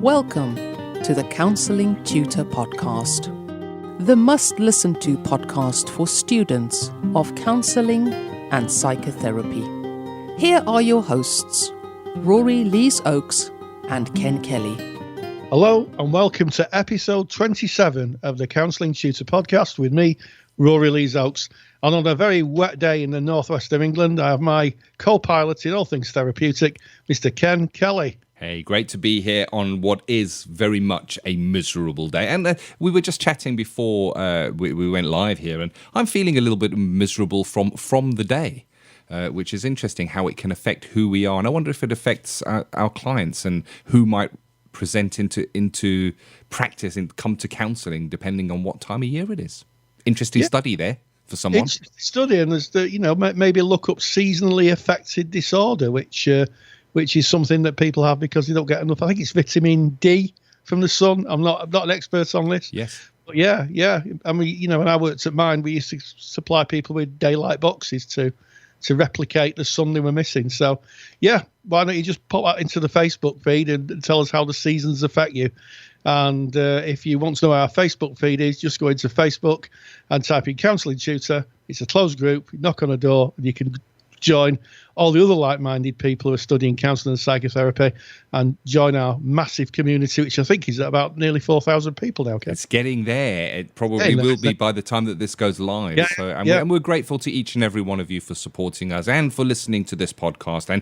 Welcome to the Counselling Tutor Podcast, the must-listen-to podcast for students of counselling and psychotherapy. Here are your hosts, Rory Lees-Oakes and Ken Kelly. Hello and welcome to episode 27 of the Counselling Tutor Podcast with me, Rory Lees-Oakes. And on a very wet day in the northwest of England, I have my co-pilot in all things therapeutic, Mr. Ken Kelly. Hey, great to be here on what is very much a miserable day. And we were just chatting before we went live here, and I'm feeling a little bit miserable from the day, which is interesting how it can affect who we are. And I wonder if it affects our clients and who might present into practice and come to counselling depending on what time of year it is. Interesting study there for someone. Interesting study, and there's maybe look up seasonally affected disorder, which is something that people have because they don't get enough. I think it's vitamin D from the sun. I'm not an expert on this. Yes. But yeah. I mean, when I worked at mine, we used to supply people with daylight boxes to replicate the sun they were missing. So, yeah, why don't you just put that into the Facebook feed and tell us how the seasons affect you? And if you want to know what our Facebook feed is, just go into Facebook and type in Counselling Tutor. It's a closed group. You knock on a door and you can join all the other like-minded people who are studying counselling and psychotherapy and join our massive community, which I think is at about nearly 4,000 people now. Ken. It's getting there. It probably will be by the time that this goes live. Yeah, And we're grateful to each and every one of you for supporting us and for listening to this podcast. And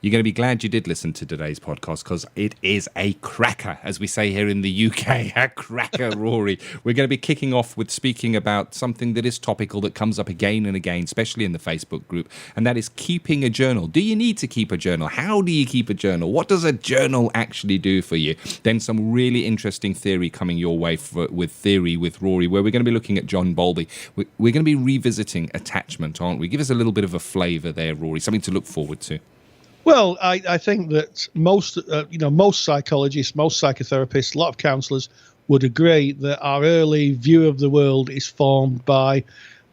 you're going to be glad you did listen to today's podcast because it is a cracker, as we say here in the UK, a cracker, Rory. We're going to be kicking off with speaking about something that is topical that comes up again and again, especially in the Facebook group, and that is keeping a journal. Do you need to keep a journal? How do you keep a journal? What does a journal actually do for you? Then some really interesting theory coming your way with Rory, where we're going to be looking at John Bowlby. We're going to be revisiting attachment, aren't we? Give us a little bit of a flavour there, Rory, something to look forward to. Well, I think that most psychologists, most psychotherapists, a lot of counsellors would agree that our early view of the world is formed by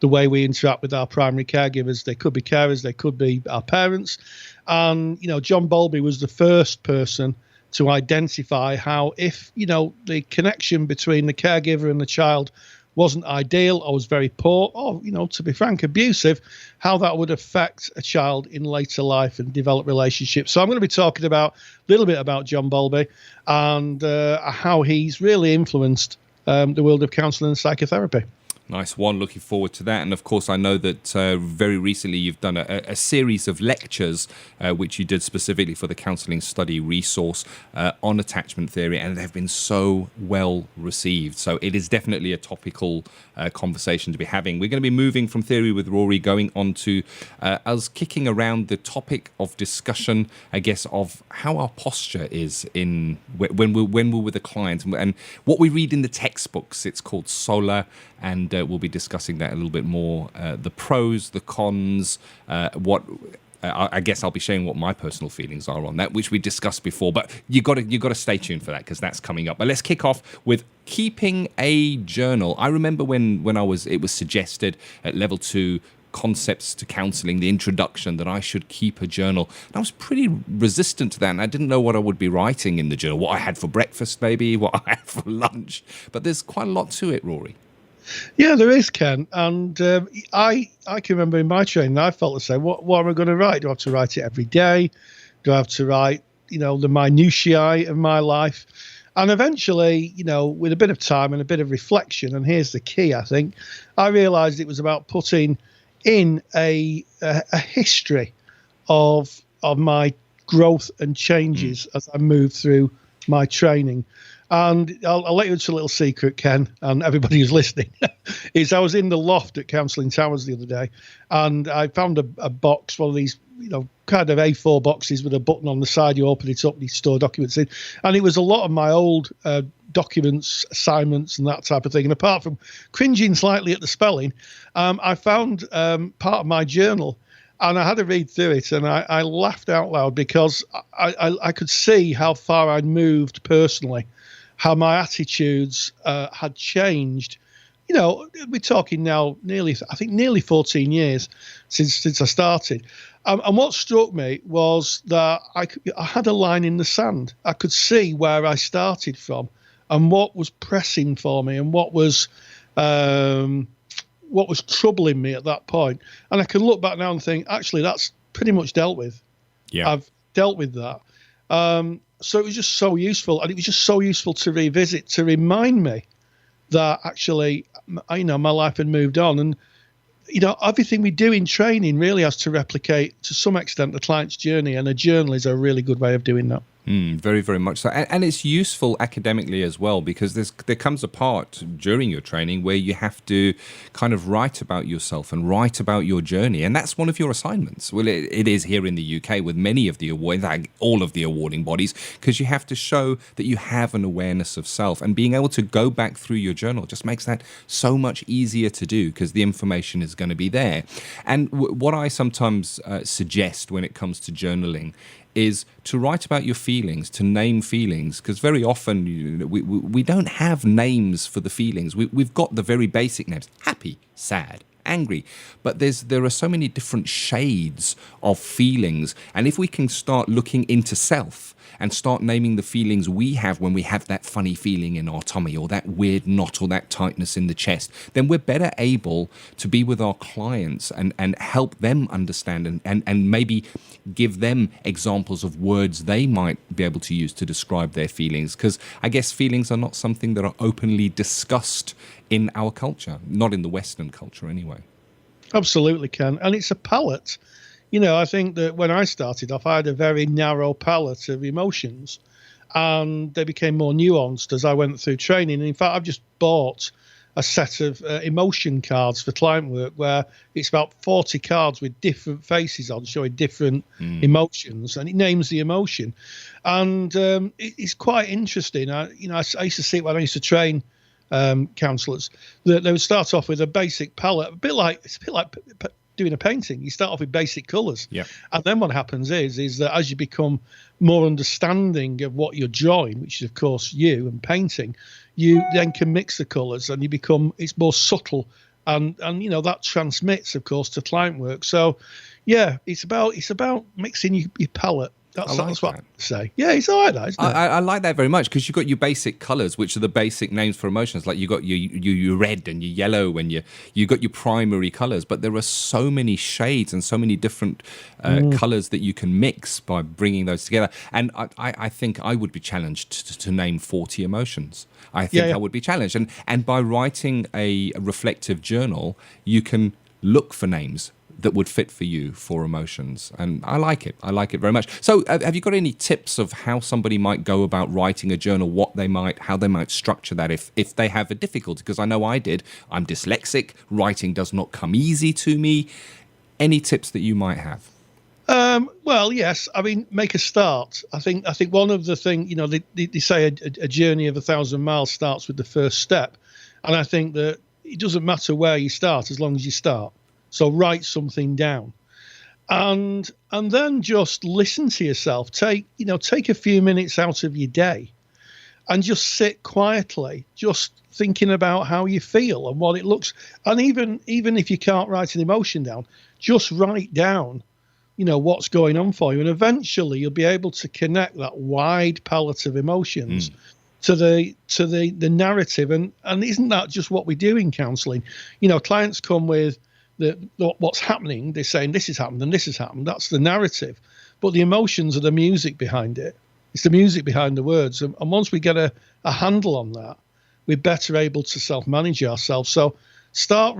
the way we interact with our primary caregivers. They could be carers, they could be our parents. And, John Bowlby was the first person to identify how if, the connection between the caregiver and the child wasn't ideal or was very poor or, to be frank, abusive, how that would affect a child in later life and develop relationships. So I'm going to be talking a little bit about John Bowlby and how he's really influenced the world of counselling and psychotherapy. Nice one. Looking forward to that. And of course, I know that very recently you've done a series of lectures, which you did specifically for the Counselling Study resource on attachment theory, and they've been so well received. So it is definitely a topical conversation to be having. We're going to be moving from theory with Rory, going on to us kicking around the topic of discussion, I guess, of how our posture is when we're with a client and what we read in the textbooks. It's called SOLA, and we'll be discussing that a little bit more, the pros, the cons, I guess I'll be sharing what my personal feelings are on that, which we discussed before. But you got to stay tuned for that because that's coming up. But let's kick off with keeping a journal. I remember when it was suggested at level 2 concepts to counselling, the introduction, that I should keep a journal. And I was pretty resistant to that, and I didn't know what I would be writing in the journal, what I had for breakfast maybe, what I had for lunch. But there's quite a lot to it, Rory. Yeah, there is, Ken. And I can remember in my training, I felt the same. What am I going to write? Do I have to write it every day? Do I have to write, the minutiae of my life? And eventually, with a bit of time and a bit of reflection, and here's the key, I think, I realised it was about putting in a history of my growth and changes as I moved through my training. And I'll let you into a little secret, Ken, and everybody who's listening, is I was in the loft at Counselling Towers the other day, and I found a box, one of these, kind of A4 boxes with a button on the side. You open it up and you store documents in. And it was a lot of my old documents, assignments, and that type of thing. And apart from cringing slightly at the spelling, I found part of my journal. And I had to read through it, and I laughed out loud because I could see how far I'd moved personally, how my attitudes had changed we're talking now nearly 14 years since I started. And what struck me was that I had a line in the sand. I could see where I started from and what was pressing for me and what was troubling me at that point. And I can look back now and think, actually, that's pretty much dealt with. Yeah. I've dealt with that. So it was just so useful. And it was just so useful to revisit, to remind me that actually, my life had moved on. And, everything we do in training really has to replicate to some extent the client's journey. And a journal is a really good way of doing that. Very, very much so. And it's useful academically as well, because there comes a part during your training where you have to kind of write about yourself and write about your journey. And that's one of your assignments. Well, it is here in the UK with many of the all of the awarding bodies, because you have to show that you have an awareness of self. And being able to go back through your journal just makes that so much easier to do, because the information is going to be there. And what I sometimes suggest when it comes to journaling is to write about your feelings, to name feelings, because very often we don't have names for the feelings. We've got the very basic names: happy, sad, angry. But there are so many different shades of feelings. And if we can start looking into self and start naming the feelings we have when we have that funny feeling in our tummy, or that weird knot, or that tightness in the chest, then we're better able to be with our clients and help them understand and maybe give them examples of words they might be able to use to describe their feelings. Because I guess feelings are not something that are openly discussed in our culture, not in the Western culture anyway. Absolutely, Ken. And it's a palette. I think that when I started off, I had a very narrow palette of emotions, and they became more nuanced as I went through training. And in fact, I've just bought a set of emotion cards for client work, where it's about 40 cards with different faces on, showing different emotions, and it names the emotion. And it's quite interesting. I used to see it when I used to train counsellors, that they would start off with a basic palette, a bit like doing a painting. You start off with basic colours. Yeah. And then what happens is that as you become more understanding of what you're drawing, which is of course you and painting, you then can mix the colours, and it's more subtle, and that transmits of course to client work. So yeah, it's about mixing your palette. That's what I say. Yeah, it's all right, that, isn't it? I like that very much, because you've got your basic colours, which are the basic names for emotions. Like you got your red and your yellow, and you got your primary colours. But there are so many shades and so many different colours that you can mix by bringing those together. And I think I would be challenged to name 40 emotions. I think I would be challenged. And by writing a reflective journal, you can look for names that would fit for you for emotions. And I like it very much. So have you got any tips of how somebody might go about writing a journal, how they might structure that if they have a difficulty? Because I know I did. I'm dyslexic. Writing does not come easy to me. Any tips that you might have? Well, yes. I mean, make a start. I think one of the things, they say a journey of 1,000 miles starts with the first step. And I think that it doesn't matter where you start as long as you start. So write something down, and then just listen to yourself. Take a few minutes out of your day, and just sit quietly, just thinking about how you feel and what it looks. And even if you can't write an emotion down, just write down, what's going on for you, and eventually you'll be able to connect that wide palette of emotions to the narrative. And isn't that just what we do in counselling? Clients come with what's happening. They're saying this has happened and this has happened. That's the narrative, but the emotions are the music behind it. It's the music behind the words. And once we get a handle on that, we're better able to self-manage ourselves. So start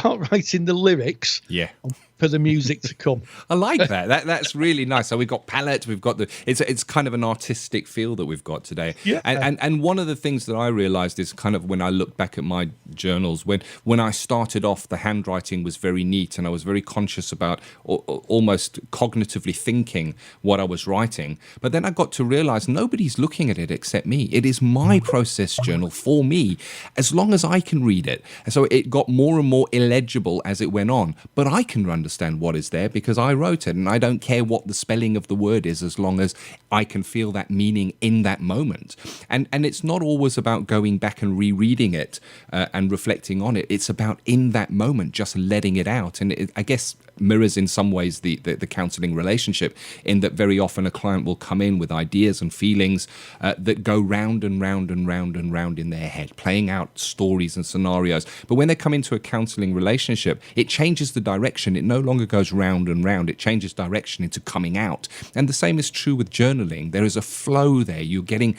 writing the lyrics. Yeah. For the music to come. I like that. That's really nice. So we've got palette, we've got it's kind of an artistic feel that we've got today. Yeah. And one of the things that I realized is kind of when I look back at my journals, when I started off, the handwriting was very neat, and I was very conscious about almost cognitively thinking what I was writing. But then I got to realize nobody's looking at it except me. It is my process journal for me, as long as I can read it. And so it got more and more illegible as it went on, but I can understand understand what is there because I wrote it, and I don't care what the spelling of the word is as long as I can feel that meaning in that moment. And it's not always about going back and rereading it and reflecting on it. It's about in that moment just letting it out. And I guess mirrors in some ways the counselling relationship, in that very often a client will come in with ideas and feelings that go round and round and round and round in their head, playing out stories and scenarios. But when they come into a counselling relationship, it changes the direction. It no longer goes round and round. It changes direction into coming out. And the same is true with journaling. There is a flow there. You're getting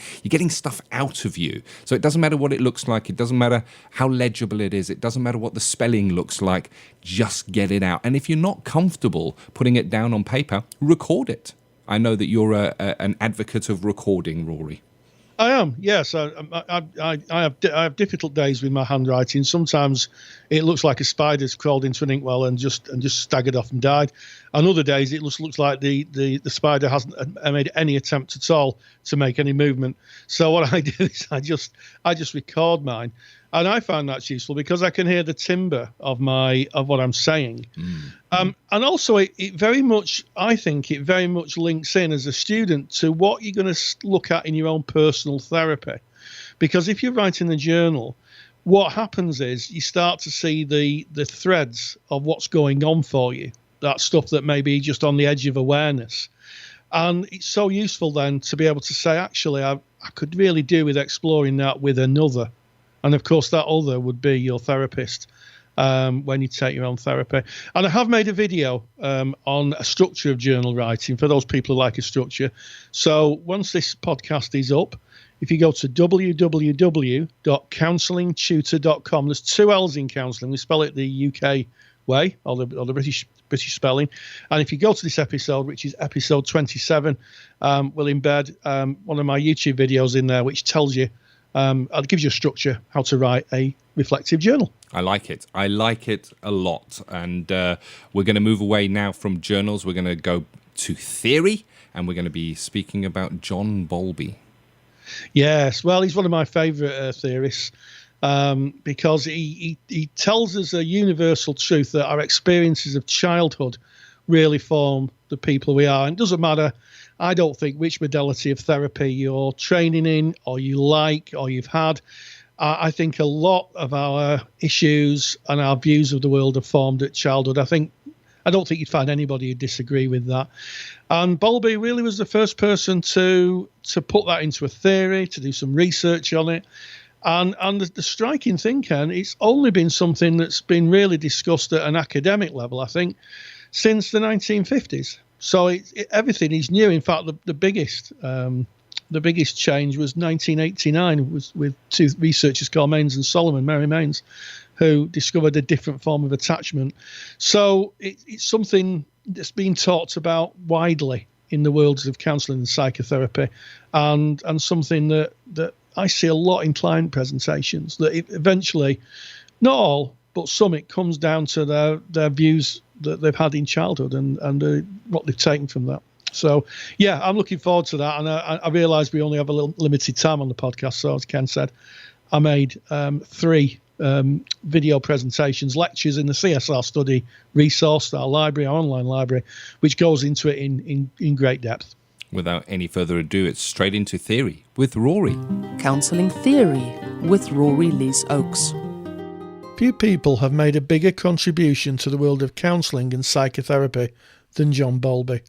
stuff out of you. So it doesn't matter what it looks like. It doesn't matter how legible it is. It doesn't matter what the spelling looks like. Just get it out. And if you're not comfortable putting it down on paper, record it. I know that you're an advocate of recording, Rory. I am, yes. I have difficult days with my handwriting. Sometimes it looks like a spider's crawled into an inkwell and just staggered off and died. And other days it looks like the spider hasn't made any attempt at all to make any movement. So what I do is I just record mine. And I find that's useful because I can hear the timbre of what I'm saying. And also it very much links in as a student to what you're going to look at in your own personal therapy. Because if you're writing a journal, what happens is you start to see the threads of what's going on for you, that stuff that may be just on the edge of awareness. And it's so useful then to be able to say, actually, I could really do with exploring that with another. And of course, that other would be your therapist when you take your own therapy. And I have made a video on a structure of journal writing for those people who like a structure. So once this podcast is up, if you go to www.counsellingtutor.com, there's two L's in counselling. We spell it the UK way, or the British spelling. And if you go to this episode, which is episode 27, we'll embed one of my YouTube videos in there, which tells you, it gives you a structure, how to write a reflective journal. I like it a lot. And we're going to move away now from journals. We're going to go to theory, and we're going to be speaking about John Bowlby. Yes, well, he's one of my favourite theorists because he tells us a universal truth that our experiences of childhood really form the people we are. And it doesn't matter, I don't think, which modality of therapy you're training in or you like or you've had. I think a lot of our issues and our views of the world are formed at childhood. I don't think you'd find anybody who'd disagree with that. And Bowlby really was the first person to put that into a theory, to do some research on it. And the striking thing, Ken, it's only been something that's been really discussed at an academic level, I think, since the 1950s. So everything is new. In fact, the biggest change was 1989 with two researchers called Mary Maines, who discovered a different form of attachment. So it's something that's been talked about widely in the worlds of counselling and psychotherapy, and something that I see a lot in client presentations, that eventually, not all, but some, it comes down to their views that they've had in childhood and what they've taken from that. So, yeah, I'm looking forward to that. And I realise we only have a little limited time on the podcast. So, as Ken said, I made 3 video presentations, lectures in the CSR study resource, our library, our online library, which goes into it in great depth. Without any further ado, it's straight into theory with Rory. Counselling Theory with Rory Lees-Oakes. Few people have made a bigger contribution to the world of counselling and psychotherapy than John Bowlby.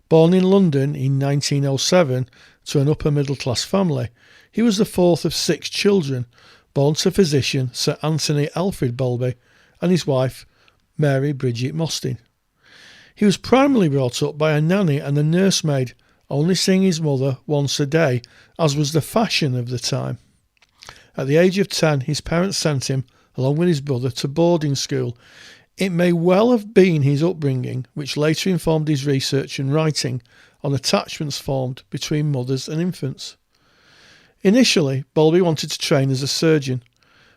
Born in London in 1907 to an upper middle class family, he was the 4th of 6 children, born to physician Sir Anthony Alfred Bowlby and his wife Mary Bridget Mostyn. He was primarily brought up by a nanny and a nursemaid, only seeing his mother once a day, as was the fashion of the time. At the age of 10, his parents sent him, along with his brother, to boarding school. It may well have been his upbringing which later informed his research and writing on attachments formed between mothers and infants. Initially, Bowlby wanted to train as a surgeon,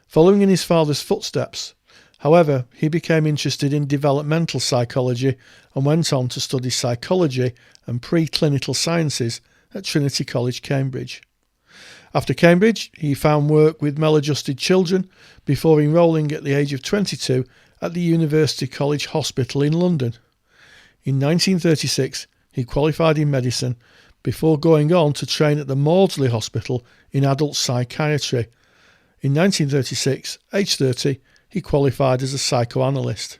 following in his father's footsteps. However, he became interested in developmental psychology and went on to study psychology and preclinical sciences at Trinity College, Cambridge. After Cambridge, he found work with maladjusted children before enrolling at the age of 22 at the University College Hospital in London. In 1936, he qualified in medicine before going on to train at the Maudsley Hospital in adult psychiatry. In 1936, age 30, he qualified as a psychoanalyst.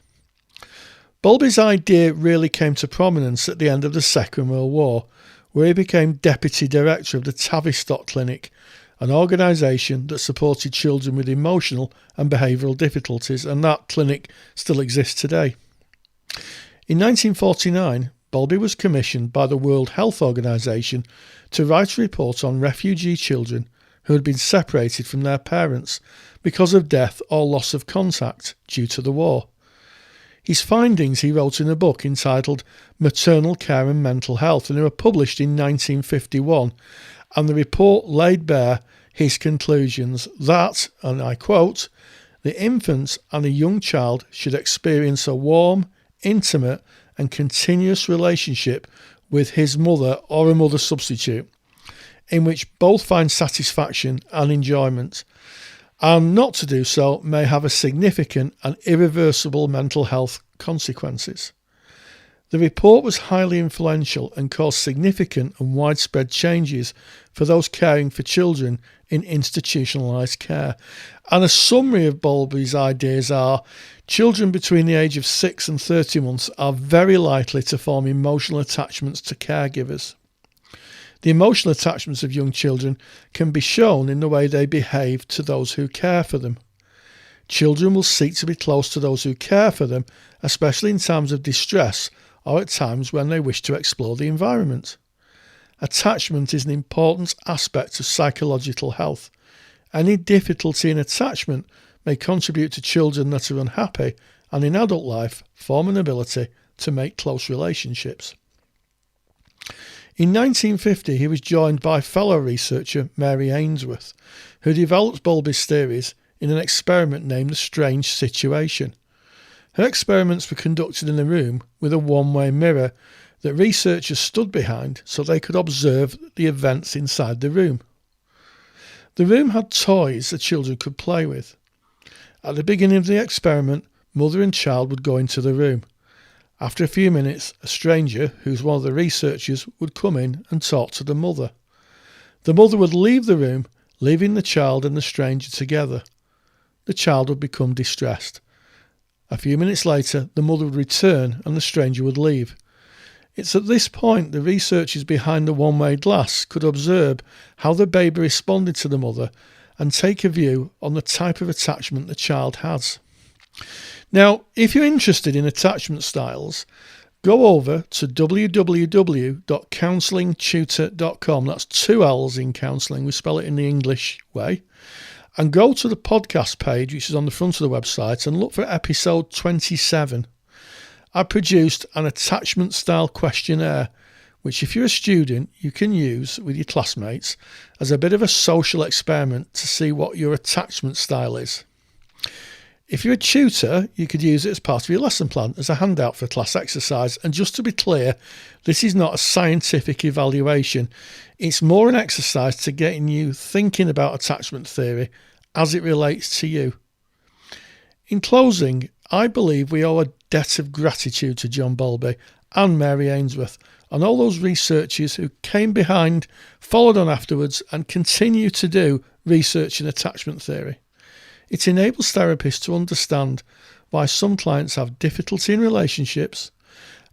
Bowlby's idea really came to prominence at the end of the Second World War, where he became deputy director of the Tavistock Clinic, an organisation that supported children with emotional and behavioural difficulties, and that clinic still exists today. In 1949, Bowlby was commissioned by the World Health Organization to write a report on refugee children who had been separated from their parents because of death or loss of contact due to the war. His findings he wrote in a book entitled Maternal Care and Mental Health, and they were published in 1951, and the report laid bare his conclusions that, and I quote, "the infant and a young child should experience a warm, intimate and continuous relationship with his mother or a mother substitute, in which both find satisfaction and enjoyment, and not to do so may have a significant and irreversible mental health consequences." The report was highly influential and caused significant and widespread changes for those caring for children in institutionalised care. And a summary of Bowlby's ideas are: children between the age of 6 and 30 months are very likely to form emotional attachments to caregivers. The emotional attachments of young children can be shown in the way they behave to those who care for them. Children will seek to be close to those who care for them, especially in times of distress or at times when they wish to explore the environment. Attachment is an important aspect of psychological health. Any difficulty in attachment may contribute to children that are unhappy and in adult life form an ability to make close relationships. In 1950, he was joined by fellow researcher Mary Ainsworth, who developed Bowlby's theories in an experiment named the Strange Situation. Her experiments were conducted in a room with a one-way mirror that researchers stood behind so they could observe the events inside the room. The room had toys that children could play with. At the beginning of the experiment, mother and child would go into the room. After a few minutes, a stranger, who's one of the researchers, would come in and talk to the mother. The mother would leave the room, leaving the child and the stranger together. The child would become distressed. A few minutes later, the mother would return and the stranger would leave. It's at this point the researchers behind the one-way glass could observe how the baby responded to the mother and take a view on the type of attachment the child has. Now, if you're interested in attachment styles, go over to www.counsellingtutor.com. That's 2 L's in counselling. We spell it in the English way. And go to the podcast page, which is on the front of the website, and look for episode 27. I produced an attachment style questionnaire, which if you're a student, you can use with your classmates as a bit of a social experiment to see what your attachment style is. If you're a tutor, you could use it as part of your lesson plan as a handout for a class exercise. And just to be clear, this is not a scientific evaluation. It's more an exercise to getting you thinking about attachment theory as it relates to you. In closing, I believe we owe a debt of gratitude to John Bowlby and Mary Ainsworth and all those researchers who came behind, followed on afterwards, and continue to do research in attachment theory. It enables therapists to understand why some clients have difficulty in relationships.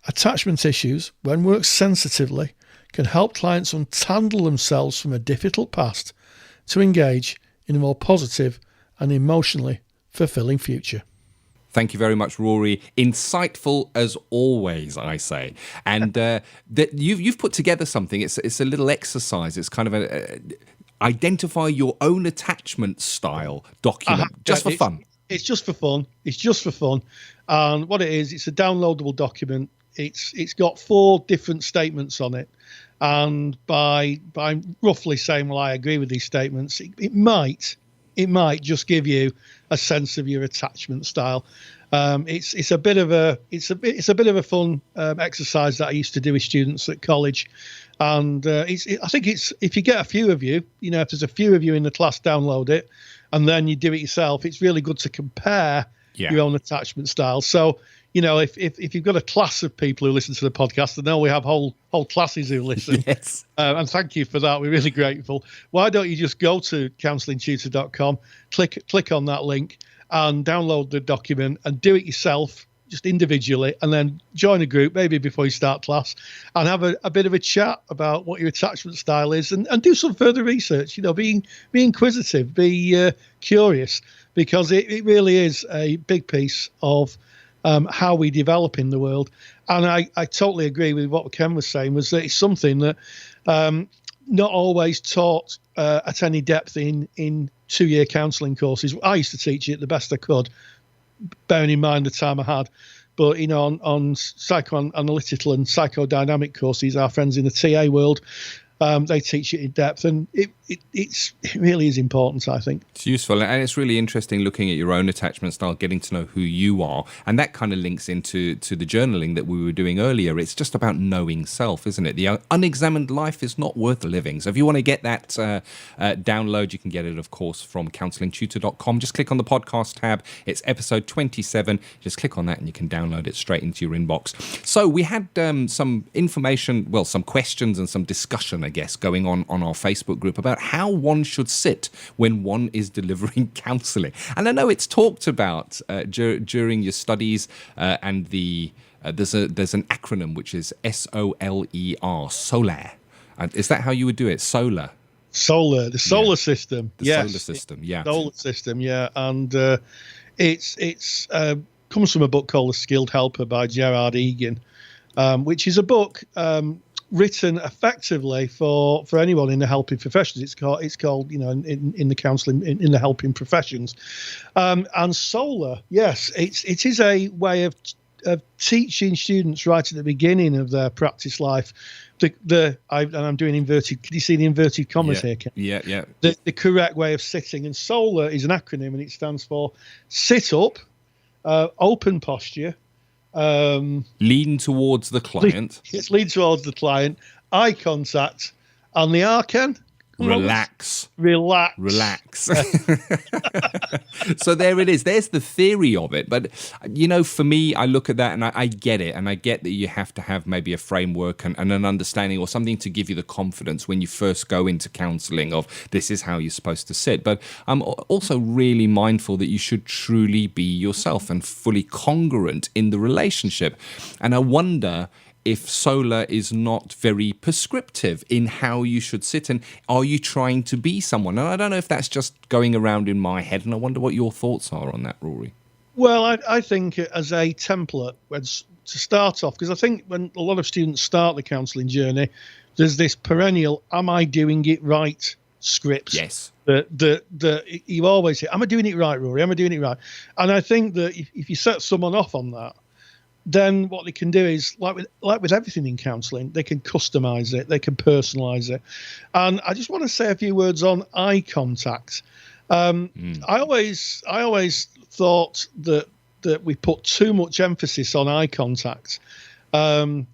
Attachment issues, when worked sensitively, can help clients untangle themselves from a difficult past to engage in a more positive and emotionally fulfilling future. Thank you very much, Rory. Insightful as always, I say. And you've put together something. It's a little exercise. It's kind of a identify your own attachment style document, just for fun. It's just for fun. It's just for fun. And what it is, it's a downloadable document. It's got 4 different statements on it. And by roughly saying, well, I agree with these statements, it might just give you a sense of your attachment style. It's a bit of a fun exercise that I used to do with students at college. And I think if you get a few of you, if there's a few of you in the class, download it, and then you do it yourself. It's really good to compare your own attachment style. So, if you've got a class of people who listen to the podcast, I know we have whole classes who listen. Yes. And thank you for that. We're really grateful. Why don't you just go to counsellingtutor.com, click on that link and download the document and do it yourself, just individually, and then join a group maybe before you start class and have a bit of a chat about what your attachment style is and do some further research. Be inquisitive, be curious, because it really is a big piece of how we develop in the world. And I totally agree with what Ken was saying, was that it's something that not always taught at any depth in 2-year counselling courses. I used to teach it the best I could, bearing in mind the time I had. But, on psychoanalytical and psychodynamic courses, our friends in the TA world, they teach it in depth, and it really is important, I think. It's useful, and it's really interesting looking at your own attachment style, getting to know who you are, and that kind of links into the journaling that we were doing earlier. It's just about knowing self, isn't it? The unexamined life is not worth living. So if you want to get that download, you can get it, of course, from counsellingtutor.com. Just click on the podcast tab. It's episode 27. Just click on that and you can download it straight into your inbox. So we had some information, some questions and some discussion, I guess, going on our Facebook group about how one should sit when one is delivering counselling. And I know it's talked about during your studies, and there's an acronym which is SOLER, SOLAR. Is that how you would do it? Solar, the solar system. Solar system, yeah. Solar system, yeah. And it's comes from a book called The Skilled Helper by Gerard Egan, which is a book written effectively for anyone in the helping professions. It's called in the counselling in the helping professions, and Solar, yes, it is a way of teaching students right at the beginning of their practice life. And I'm doing inverted. Can you see the inverted commas here, Ken? Yeah. The correct way of sitting. And Solar is an acronym, and it stands for sit up, open posture. Lean towards the client. It's lean towards the client. Eye contact, and the R, Ken? Relax. So there it is. There's the theory of it. But, for me, I look at that and I get it. And I get that you have to have maybe a framework and an understanding or something to give you the confidence when you first go into counselling of this is how you're supposed to sit. But I'm also really mindful that you should truly be yourself and fully congruent in the relationship. And I wonder if Solar is not very prescriptive in how you should sit, and are you trying to be someone? And I don't know if that's just going around in my head, and I wonder what your thoughts are on that, Rory. Well, I think as a template, to start off, because I think when a lot of students start the counselling journey, there's this perennial, am I doing it right scripts. Yes. That you always say, am I doing it right, Rory? Am I doing it right? And I think that if you set someone off on that, then what they can do is, like with everything in counselling, they can customise it, they can personalise it. And I just want to say a few words on eye contact. I always thought that we put too much emphasis on eye contact. In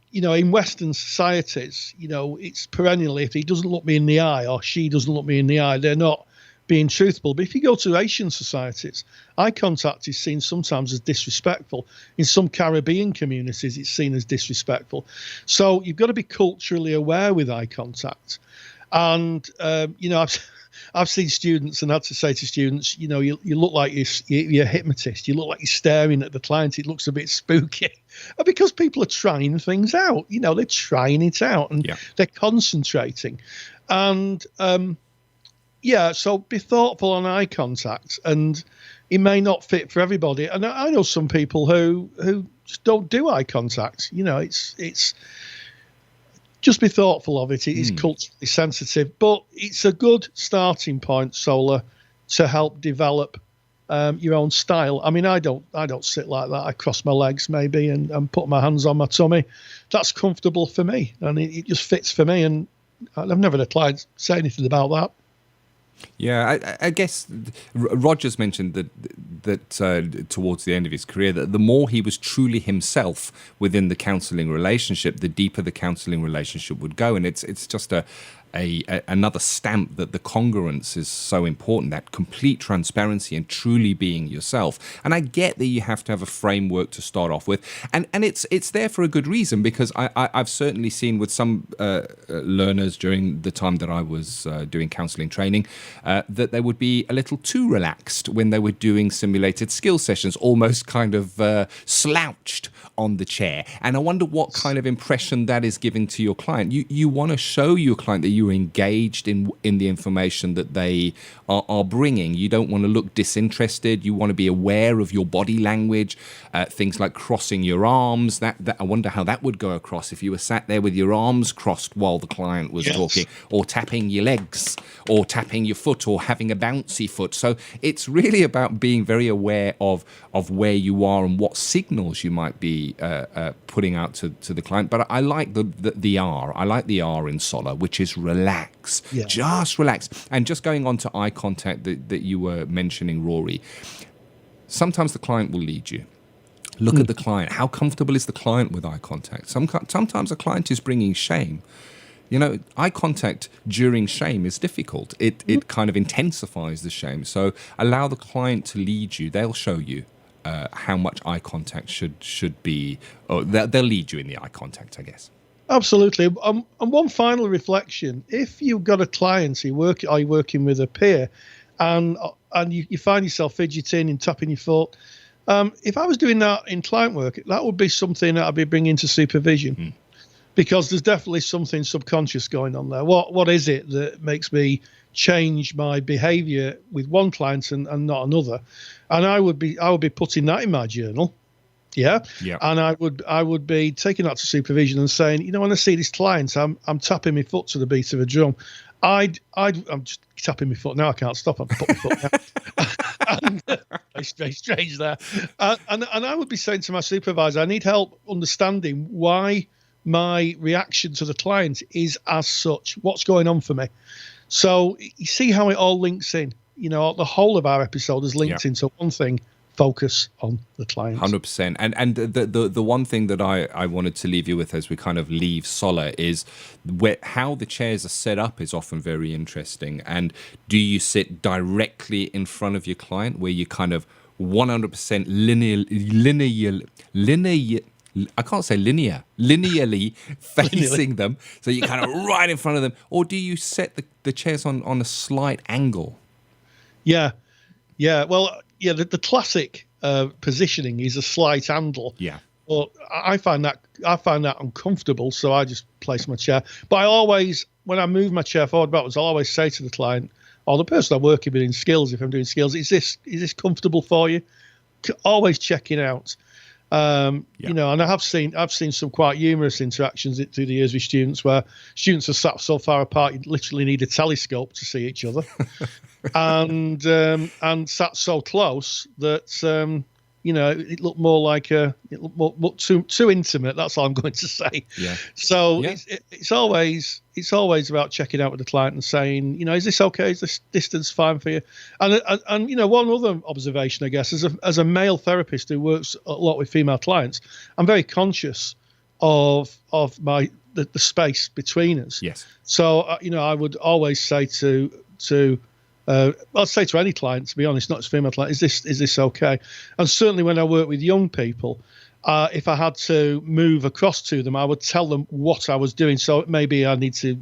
Western societies, it's perennially, if he doesn't look me in the eye or she doesn't look me in the eye, they're not being truthful. But if you go to Asian societies, eye contact is seen sometimes as disrespectful. In some Caribbean communities, it's seen as disrespectful. So you've got to be culturally aware with eye contact. And, I've seen students and had to say to students, you look like you're a hypnotist. You look like you're staring at the client. It looks a bit spooky. Because people are trying things out. They're trying it out and they're concentrating. And, so be thoughtful on eye contact, and it may not fit for everybody. And I know some people who just don't do eye contact. It's just be thoughtful of it. It is culturally sensitive, but it's a good starting point, Solar, to help develop your own style. I mean, I don't sit like that. I cross my legs maybe and put my hands on my tummy. That's comfortable for me, and it just fits for me. And I've never had a client say anything about that. Yeah, I guess Roger's mentioned that towards the end of his career, that the more he was truly himself within the counselling relationship, the deeper the counselling relationship would go. And it's just another stamp that the congruence is so important, that complete transparency and truly being yourself. And I get that you have to have a framework to start off with, and it's there for a good reason, because I've certainly seen with some learners during the time that I was doing counselling training that they would be a little too relaxed when they were doing simulated skill sessions, almost kind of slouched on the chair. And I wonder what kind of impression that is giving to your client. You want to show your client that you're engaged in the information that they are bringing. You don't want to look disinterested. You want to be aware of your body language, things like crossing your arms. That I wonder how that would go across if you were sat there with your arms crossed while the client was talking, or tapping your legs, or tapping your foot, or having a bouncy foot. So it's really about being very aware of where you are and what signals you might be putting out to the client. But I like the R. I like the R in Solar, which is relax. Yeah. Just relax. And just going on to eye contact that you were mentioning, Rory, sometimes the client will lead you. Look at the client. How comfortable is the client with eye contact? Sometimes a client is bringing shame. You know, eye contact during shame is difficult. It kind of intensifies the shame. So allow the client to lead you. They'll show you how much eye contact should be, or they'll lead you in the eye contact, I guess. Absolutely. And one final reflection: if you've got a client, you're working with a peer, and you find yourself fidgeting and tapping your foot, if I was doing that in client work, that would be something that I'd be bringing to supervision, because there's definitely something subconscious going on there. What is it that makes me change my behaviour with one client and not another? And I would be putting that in my journal. Yeah. And I would be taking that to supervision and saying, you know, when I see this client, I'm tapping my foot to the beat of a drum. I'm just tapping my foot now. I can't stop. I'm putting my foot down. Very strange there. And I would be saying to my supervisor, I need help understanding why my reaction to the client is as such. What's going on for me? So you see how it all links in. You know, the whole of our episode is linked into one thing: focus on the client. 100%. And the one thing that I wanted to leave you with as we kind of leave Solar is how the chairs are set up is often very interesting. And do you sit directly in front of your client, where you kind of 100% linearly facing them, so you're kind of right in front of them? Or do you set the chairs on a slight angle? Yeah. Well, the classic positioning is a slight angle. Yeah. But I find that uncomfortable, so I just place my chair. But I always, when I move my chair forward backwards, I'll always say to the client or the person I'm working with in skills, if I'm doing skills, is this comfortable for you? Always checking out. You know, and I've seen some quite humorous interactions through the years with students, where students are sat so far apart you literally need a telescope to see each other, and sat so close that you know, it looked more like too intimate. That's all I'm going to say. Yeah. So it's always about checking out with the client and saying, you know, is this okay? Is this distance fine for you? And you know, one other observation, I guess, as a male therapist who works a lot with female clients, I'm very conscious of the space between us. Yes. So you know, I would always say I'll say to any client, to be honest, not just female client, is this okay? And certainly when I work with young people, if I had to move across to them, I would tell them what I was doing. So maybe I need to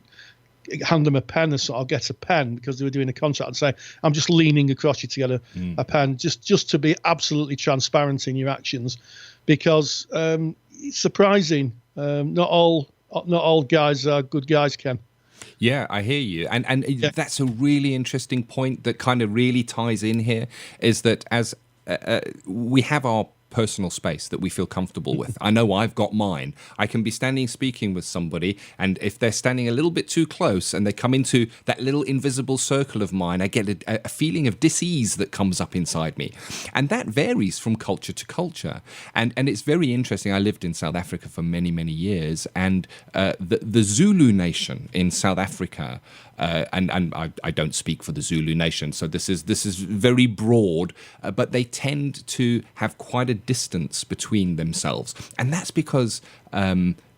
hand them a pen, or so I'll get a pen because they were doing a contract, and say, I'm just leaning across you to get a pen, just to be absolutely transparent in your actions, because it's surprising. Not all guys are good guys, Ken. Yeah, I hear you. And that's a really interesting point that kind of really ties in here, is that as we have our personal space that we feel comfortable with. I know I've got mine. I can be standing speaking with somebody, and if they're standing a little bit too close and they come into that little invisible circle of mine, I get a feeling of dis-ease that comes up inside me. And that varies from culture to culture. And it's very interesting. I lived in South Africa for many, many years, and the Zulu nation in South Africa, and I don't speak for the Zulu nation, so this is very broad, but they tend to have quite a distance between themselves, and that's because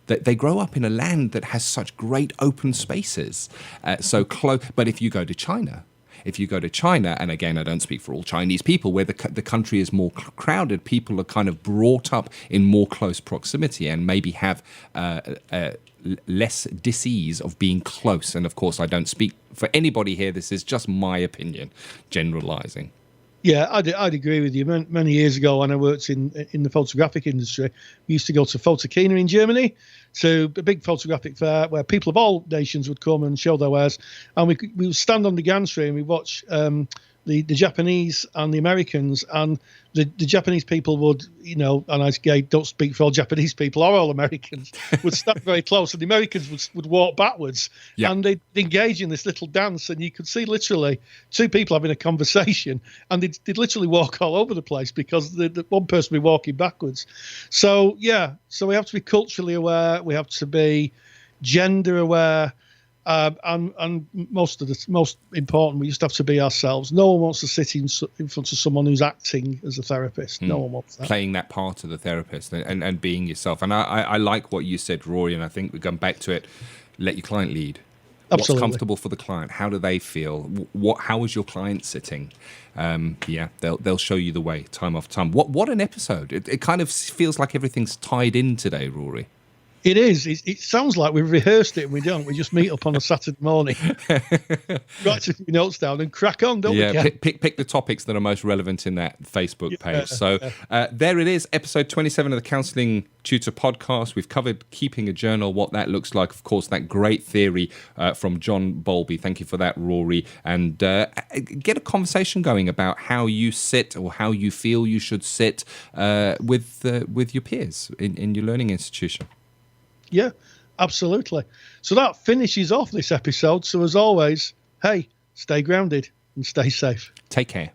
they grow up in a land that has such great open spaces, so close. But if you go to China, and again, I don't speak for all Chinese people, where the country is more crowded, people are kind of brought up in more close proximity and maybe have less dis-ease of being close. And of course, I don't speak for anybody here. This is just my opinion, generalizing. Yeah, I'd agree with you. Many years ago, when I worked in the photographic industry, we used to go to Photokina in Germany, to a big photographic fair where people of all nations would come and show their wares. And we would stand on the gantry and we watch the Japanese and the Americans, and the Japanese people would, and I don't speak for all Japanese people or all Americans, would stand very close, and the Americans would walk backwards, and they'd engage in this little dance, and you could see literally two people having a conversation, and they'd literally walk all over the place because the one person would be walking backwards. So we have to be culturally aware, we have to be gender aware. And most important, we just have to be ourselves. No one wants to sit in front of someone who's acting as a therapist. No one wants that. Playing that part of the therapist and being yourself. And I like what you said, Rory, and I think we're going back to it. Let your client lead. Absolutely. What's comfortable for the client? How do they feel? How is your client sitting? They'll show you the way time after time. What an episode. It kind of feels like everything's tied in today, Rory. It is. It sounds like we've rehearsed it and we don't. We just meet up on a Saturday morning, write a few notes down and crack on, don't we? Yeah, pick the topics that are most relevant in that Facebook page. So there it is, episode 27 of the Counselling Tutor Podcast. We've covered keeping a journal, what that looks like. Of course, that great theory from John Bowlby. Thank you for that, Rory. And get a conversation going about how you sit or how you feel you should sit with your peers in your learning institution. Yeah, absolutely. So that finishes off this episode. So as always, hey, stay grounded and stay safe. Take care.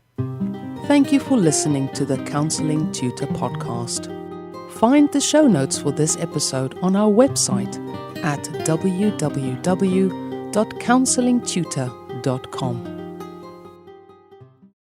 Thank you for listening to the Counselling Tutor Podcast. Find the show notes for this episode on our website at www.counsellingtutor.com.